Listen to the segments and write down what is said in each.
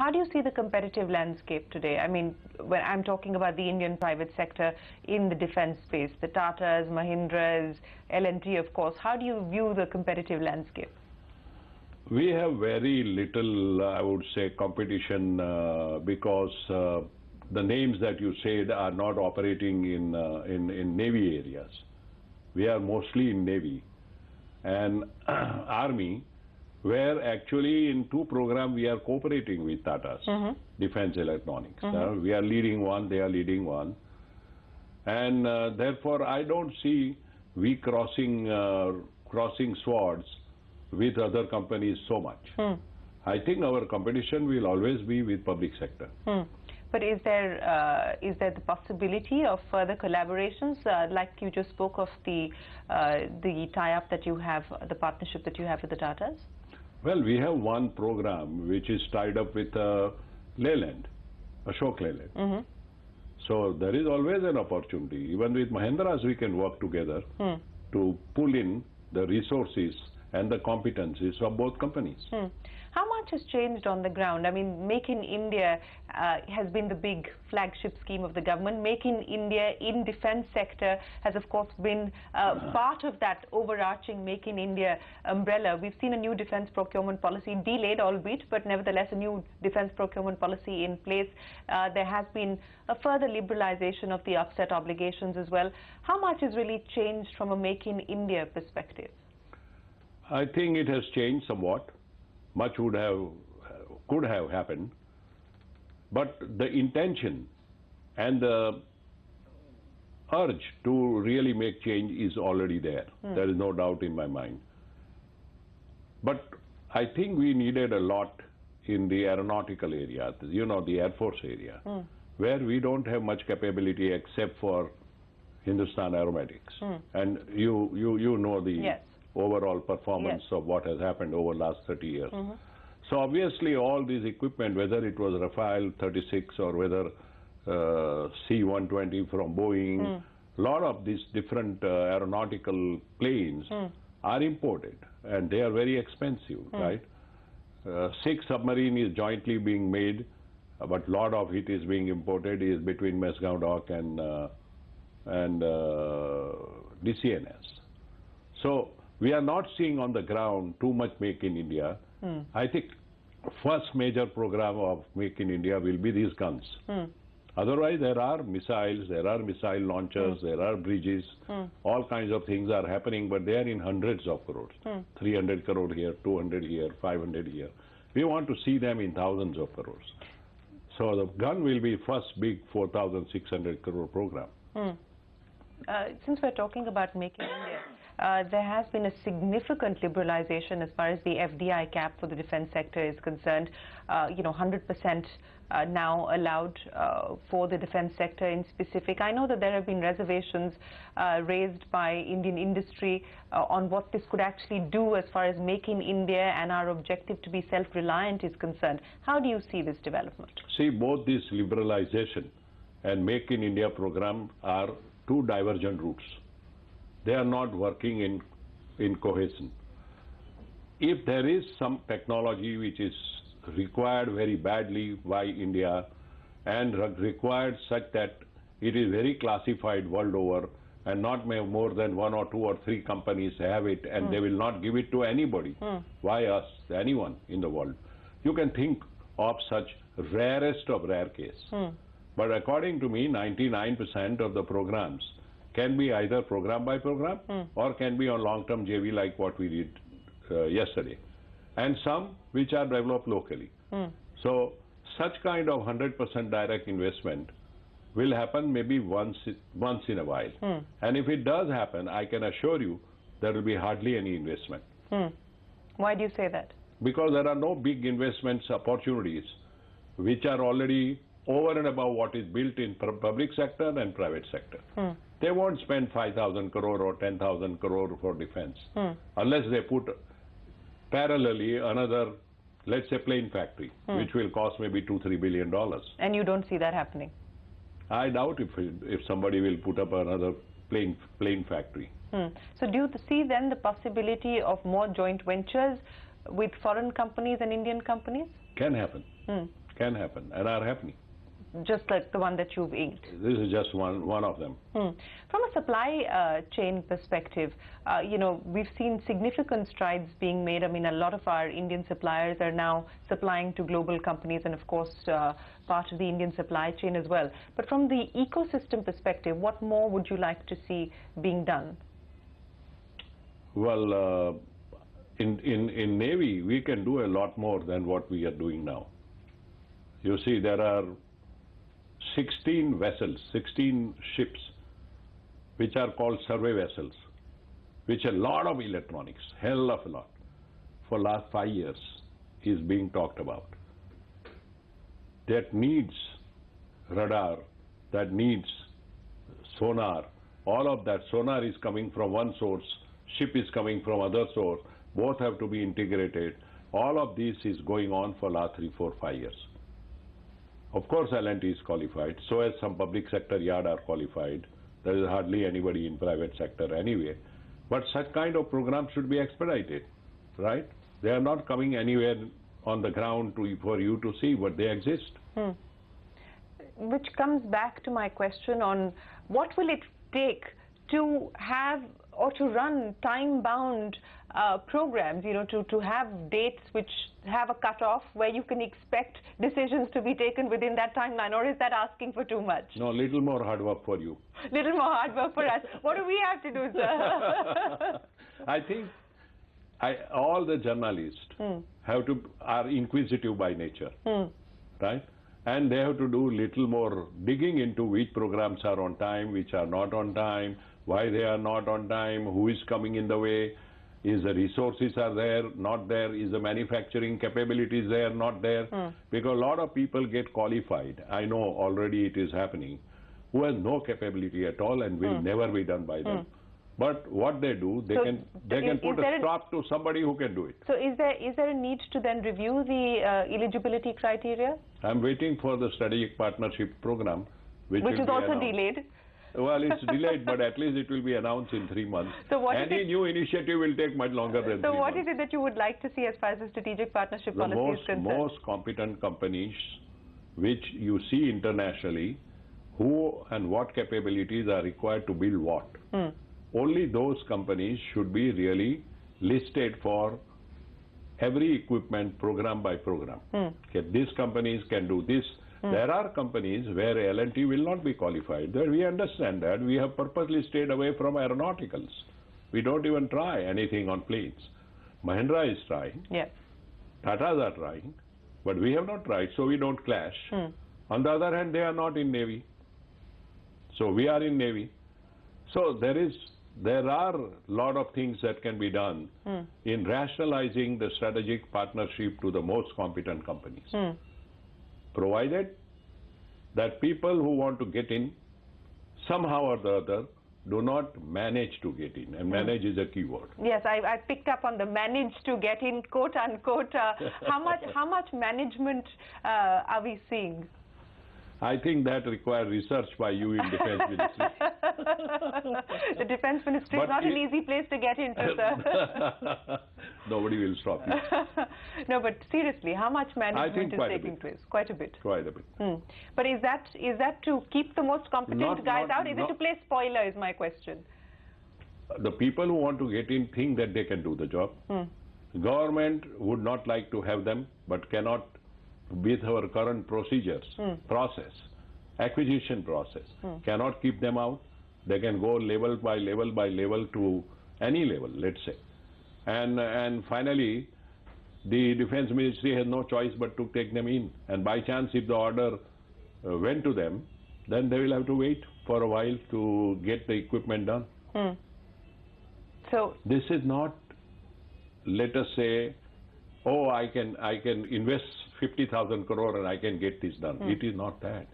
How do you see the competitive landscape today? I mean, when I'm talking about the Indian private sector in the defense space, the Tatas, Mahindras, L&T, of course. How do you view the competitive landscape? We have very little, I would say, competition because the names that you said are not operating in Navy areas. We are mostly in Navy and Army, where actually in two programs we are cooperating with Tata's Defense Electronics. We are leading one, they are leading one. And therefore I don't see we crossing swords with other companies so much. I think our competition will always be with public sector. But is there the possibility of further collaborations, like you just spoke of the tie-up that you have, the partnership that you have with the Tatas? Well, we have one program which is tied up with Leyland, Ashok Leyland. So there is always an opportunity. Even with Mahindras, we can work together to pull in the resources and the competencies of both companies. How much has changed on the ground? I mean, Make in India has been the big flagship scheme of the government. Make in India in defense sector has, of course, been part of that overarching Make in India umbrella. We've seen a new defense procurement policy, delayed albeit, but nevertheless a new defense procurement policy in place. There has been a further liberalization of the offset obligations as well. How much has really changed from a Make in India perspective? I think it has changed somewhat. Much could have happened, but the intention and the urge to really make change is already there. There is no doubt in my mind. But I think we needed a lot in the aeronautical area, you know, the Air Force area, where we don't have much capability except for Hindustan Aerospace. And you know the overall performance of what has happened over the last 30 years. So obviously all these equipment, whether it was Rafale 36 or whether C-120 from Boeing, a lot of these different aeronautical planes are imported and they are very expensive, right? 6 submarine is jointly being made, but a lot of it is being imported is between Mesgaon Dock and DCNS. So we are not seeing on the ground too much Make in India. I think first major program of Make in India will be these guns. Otherwise there are missiles, there are missile launchers, there are bridges, all kinds of things are happening, but they are in hundreds of crores. 300 crore here, 200 here, 500 here. We want to see them in thousands of crores. So the gun will be first big 4,600 crore program. Since we're talking about Make in India, there has been a significant liberalization as far as the FDI cap for the defense sector is concerned. You know, 100% now allowed for the defense sector in specific. I know that there have been reservations raised by Indian industry on what this could actually do as far as Make in India and our objective to be self-reliant is concerned. How do you see this development? See, both this liberalization and Make in India program are two divergent routes. They are not working in cohesion. If there is some technology which is required very badly by India and required such that it is very classified world over and not more than 1 or 2 or 3 companies have it and they will not give it to anybody. Why us, anyone in the world? You can think of such rarest of rare case. But according to me, 99% of the programs can be either program by program or can be on long-term JV like what we did yesterday. And some which are developed locally. So such kind of 100% direct investment will happen maybe once in a while. And if it does happen, I can assure you there will be hardly any investment. Why do you say that? Because there are no big investments opportunities which are already over and above what is built in public sector and private sector. They won't spend 5,000 crore or 10,000 crore for defense unless they put parallelly another, let's say, plane factory, which will cost maybe $2–3 billion. And you don't see that happening? I doubt if somebody will put up another plane factory. So do you see then the possibility of more joint ventures with foreign companies and Indian companies? Can happen. can happen and are happening. Just like the one that you've inked. This is just one of them. From a supply chain perspective, you know, we've seen significant strides being made. I mean, a lot of our Indian suppliers are now supplying to global companies and, of course, part of the Indian supply chain as well. But from the ecosystem perspective, what more would you like to see being done? Well, in Navy, we can do a lot more than what we are doing now. You see, there are 16 vessels, 16 ships, which are called survey vessels, which a lot of electronics, hell of a lot, for last 5 years is being talked about. That needs radar, that needs sonar, all of that. Sonar is coming from one source, ship is coming from other source, both have to be integrated. All of this is going on for last 3, 4, 5 years. Of course, L&T is qualified, so as some public sector yard are qualified. There is hardly anybody in private sector anyway. But such kind of programs should be expedited, right? They are not coming anywhere on the ground for you to see, but they exist. Which comes back to my question on what will it take to have or to run time-bound programs, you know, to have dates which have a cut-off where you can expect decisions to be taken within that timeline, or is that asking for too much? No, little more hard work for you. Little more hard work for us. What do we have to do, sir? I think all the journalists are inquisitive by nature, right? And they have to do little more digging into which programs are on time, which are not on time, why they are not on time, who is coming in the way, is the resources are there, not there, is the manufacturing capabilities there, not there. Because a lot of people get qualified, I know already it is happening, who has no capability at all and will never be done by them. But what they do, they can put a stop to somebody who can do it. So is there a need to then review the eligibility criteria? I'm waiting for the strategic partnership program, which is also delayed. Well, it's delayed, but at least it will be announced in 3 months. So any new initiative will take much longer than 3 months. So what is it that you would like to see as far as the strategic partnership policy is concerned? The most competent companies which you see internationally, who and what capabilities are required to build what. Only those companies should be really listed for every equipment program by program. Okay, these companies can do this. There are companies where L&T will not be qualified. There we understand that. We have purposely stayed away from aeronauticals. We don't even try anything on planes. Mahindra is trying. Yeah. Tatas are trying. But we have not tried, so we don't clash. On the other hand, they are not in Navy. So we are in Navy. So there are a lot of things that can be done in rationalizing the strategic partnership to the most competent companies. Provided that people who want to get in, somehow or the other, do not manage to get in. And manage is a key word. Yes, I picked up on the manage to get in, quote unquote. How much management are we seeing? I think that requires research by you in Defense Ministry. The Defense Ministry is not an easy place to get into, sir. Nobody will stop you. No, but seriously, how much management is taking place? Quite a bit. Quite a bit. But is that to keep the most competent guys out? Is it to play spoiler, is my question. The people who want to get in think that they can do the job. Government would not like to have them, but cannot, with our current procedures, acquisition process, cannot keep them out. They can go level by level by level to any level, let's say. And finally, the Defense Ministry has no choice but to take them in. And by chance, if the order went to them, then they will have to wait for a while to get the equipment done. So this is not, let us say, oh, I can invest 50,000 crore and I can get this done. It is not that.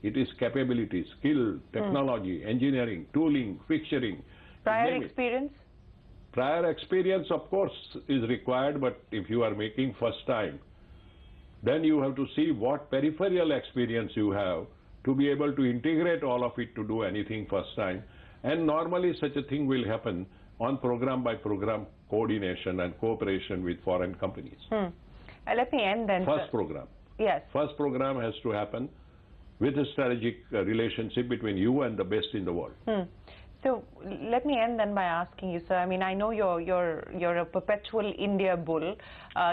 It is capability, skill, technology, engineering, tooling, fixturing. Prior experience? Prior experience, of course, is required, but if you are making first time, then you have to see what peripheral experience you have to be able to integrate all of it to do anything first time. And normally such a thing will happen on program by program coordination and cooperation with foreign companies. Let me end then. First program. Yes. First program has to happen with a strategic relationship between you and the best in the world. So let me end then by asking you, sir. I mean, I know you're a perpetual India bull.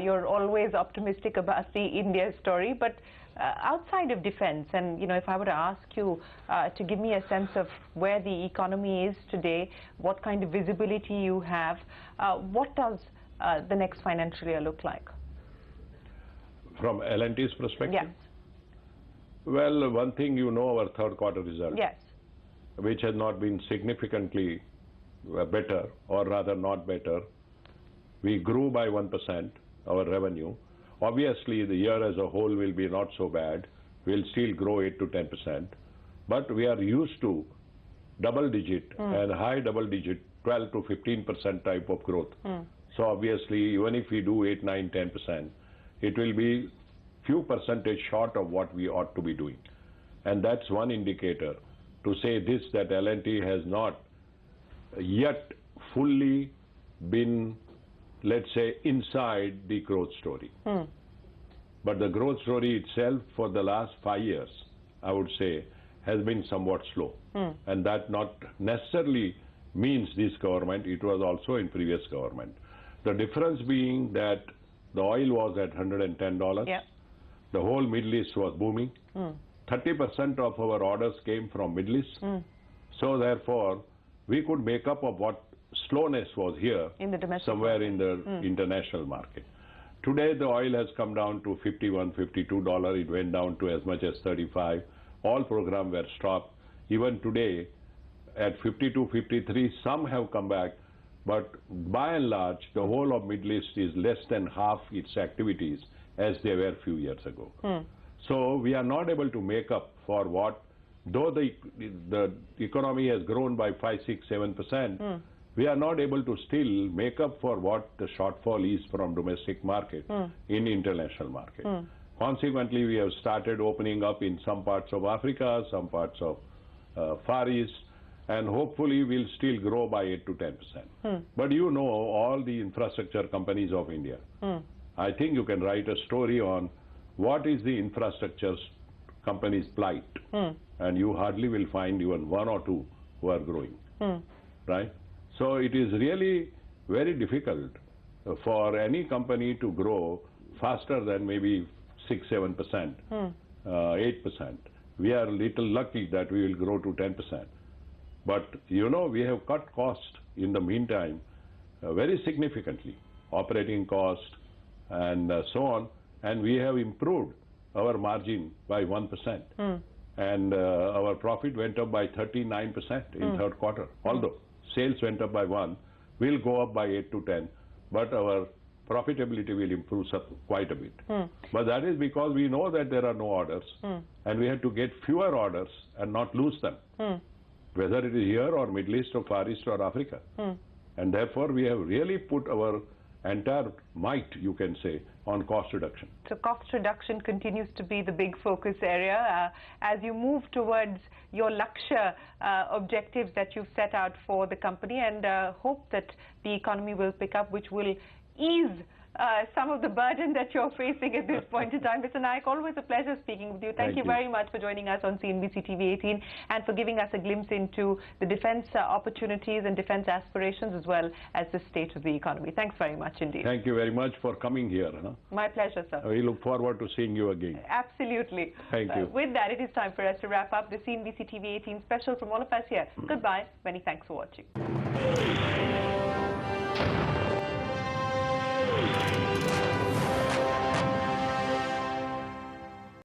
You're always optimistic about the India story, but outside of defense, and you know, if I were to ask you to give me a sense of where the economy is today, what kind of visibility you have, what does the next financial year look like? From L&T's perspective? Yes. Well, one thing, you know, our third quarter result. Yes. Which has not been significantly better, or rather not better. We grew by 1% our revenue. Obviously, the year as a whole will be not so bad. We'll still grow 8 to 10%. But we are used to double-digit and high double-digit, 12 to 15% type of growth. So obviously, even if we do 8, 9, 10%, it will be few percentage short of what we ought to be doing. And that's one indicator to say this, that L&T has not yet fully been, let's say, inside the growth story. But the growth story itself for the last 5 years, I would say, has been somewhat slow. And that not necessarily means this government, it was also in previous government. The difference being that the oil was at $110. Yep. The whole Middle East was booming. 30% of our orders came from Middle East. So therefore, we could make up of what slowness was here in the domestic somewhere market. in the international market. Today, the oil has come down to $51, $52. It went down to as much as 35. All programs were stopped. Even today, at 52, 53, some have come back. But by and large, the whole of Middle East is less than half its activities as they were a few years ago. So we are not able to make up for what, though the economy has grown by 5, 6, 7%, we are not able to still make up for what the shortfall is from domestic market in international market. Consequently, we have started opening up in some parts of Africa, some parts of Far East, and hopefully we'll still grow by 8 to 10%. But you know all the infrastructure companies of India. I think you can write a story on what is the infrastructure company's plight, and you hardly will find even one or two who are growing, right? So it is really very difficult for any company to grow faster than maybe 6, 7%, 8%. We are a little lucky that we will grow to 10%. But, you know, we have cut cost in the meantime very significantly, operating cost and so on, and we have improved our margin by 1%. And our profit went up by 39% in third quarter. Although sales went up by 1, we'll go up by 8 to 10, but our profitability will improve quite a bit. But that is because we know that there are no orders, and we have to get fewer orders and not lose them, whether it is here or Middle East or Far East or Africa. And therefore, we have really put our entire might, you can say, on cost reduction. So cost reduction continues to be the big focus area as you move towards your Lakshya objectives that you've set out for the company, and hope that the economy will pick up, which will ease some of the burden that you're facing at this point in time. Mr. Naik, always a pleasure speaking with you. Thank you very much for joining us on CNBC TV 18 and for giving us a glimpse into the defense opportunities and defense aspirations, as well as the state of the economy. Thanks very much indeed. Thank you very much for coming here. My pleasure, sir. We look forward to seeing you again. Absolutely. Thank you. With that, it is time for us to wrap up the CNBC TV 18 special from all of us here. Goodbye. Many thanks for watching.